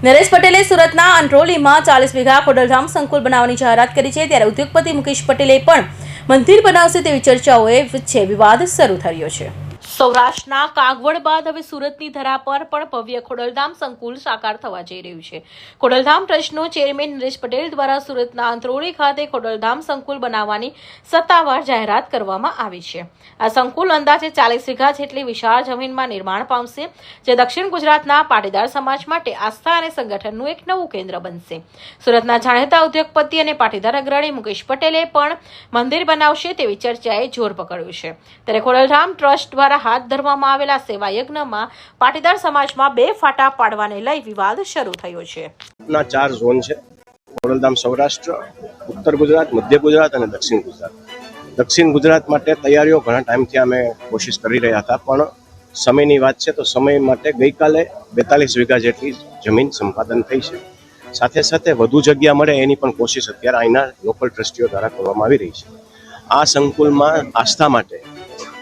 નરેશ પટેલે સુરતના અંટ્રોલીમાં 40 વીઘા ખોડલધામ સંકુલ બનાવવાની જાહેરાત કરી છે, ત્યારે ઉદ્યોગપતિ મુકેશ પટેલે પણ મંદિર બનાવશે તેવી ચર્ચાઓએ વચ્ચે વિવાદ શરૂ થયો છે। સૌરાષ્ટ્રના કાગવડ બાદ હવે સુરતની ધરા પર પણ ભવ્ય ખોડલધામ સંકુલ સાકાર થવા જઈ રહ્યું છે। ખોડલધામ ટ્રસ્ટનો ચેરમેન નરેશ પટેલ દ્વારા સુરતના અંત્રોલી ખાતે ખોડલધામ સંકુલ બનાવવાની સત્તાવાર જાહેરાત કરવામાં આવી છે। આ સંકુલ અંદાજે 40 વીઘા જેટલી વિશાળ જમીનમાં નિર્માણ પામશે, જે દક્ષિણ ગુજરાતના પાટીદાર સમાજ માટે આસ્થા અને સંગઠનનું એક નવું કેન્દ્ર બનશે। સુરતના જાણીતા ઉદ્યોગપતિ અને પાટીદાર અગ્રણી મુકેશ પટેલે પણ મંદિર બનાવશે તેવી ચર્ચાએ જોર પકડ્યું છે, ત્યારે ખોડલધામ ટ્રસ્ટ દ્વારા હાથ ધરવામાં આવેલા સેવા યજ્ઞમાં પાટીદાર સમાજમાં 2 ફાટા પાડવાને લઈ વિવાદ શરૂ થયો છે। ના 4 ઝોન છે: ખોડલધામ સૌરાષ્ટ્ર, ઉત્તર ગુજરાત, મધ્ય ગુજરાત અને દક્ષિણ ગુજરાત। દક્ષિણ ગુજરાત માટે તૈયારીઓ ઘણા ટાઈમથી અમે કોશિશ કરી રહ્યા હતા, પણ સમયની વાત છે તો સમય માટે ગઈકાલે 42 વીઘા જેટલી જમીન સંપાદન થઈ છે। સાથે સાથે વધુ જગ્યા મળે એની પણ કોશિશ અત્યારે અહીંના લોકલ ટ્રસ્ટીઓ દ્વારા કરવામાં આવી રહી છે। આ સંકુલમાં આસ્થા માટે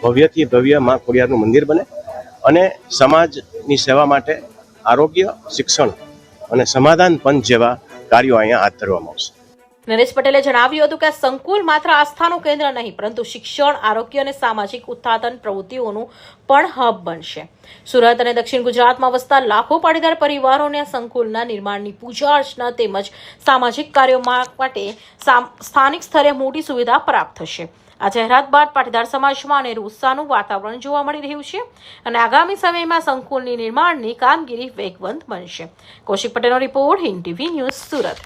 ભવ્યથી ભવ્ય માં ખોડિયારનું મંદિર બને અને સમાજની સેવા માટે આરોગ્ય, શિક્ષણ અને સમાધાન પંચ જેવા કાર્યો અહીંયા હાથ ધરવામાં આવશે। નરેશ પટેલે જણાવ્યું હતું કે આ સંકુલ માત્ર આસ્થાનું કેન્દ્ર નહીં, પરંતુ શિક્ષણ, આરોગ્ય અને સામાજિક ઉત્થાન પ્રવૃત્તિઓનું પણ હબ બનશે। સુરત અને દક્ષિણ ગુજરાતમાં વસતા લાખો પાટીદાર પરિવારોને આ સંકુલના નિર્માણની પૂજા અર્ચના તેમજ સામાજિક કાર્યો માટે સ્થાનિક સ્તરે મોટી સુવિધા પ્રાપ્ત થશે। આ જાહેરાત બાદ પાટીદાર સમાજમાં અનેરું ઉત્સાહનું વાતાવરણ જોવા મળી રહ્યું છે અને આગામી સમયમાં સંકુલની નિર્માણની કામગીરી વેગવંત બનશે। કૌશિક પટેલનો report, Hind TV news, Surat.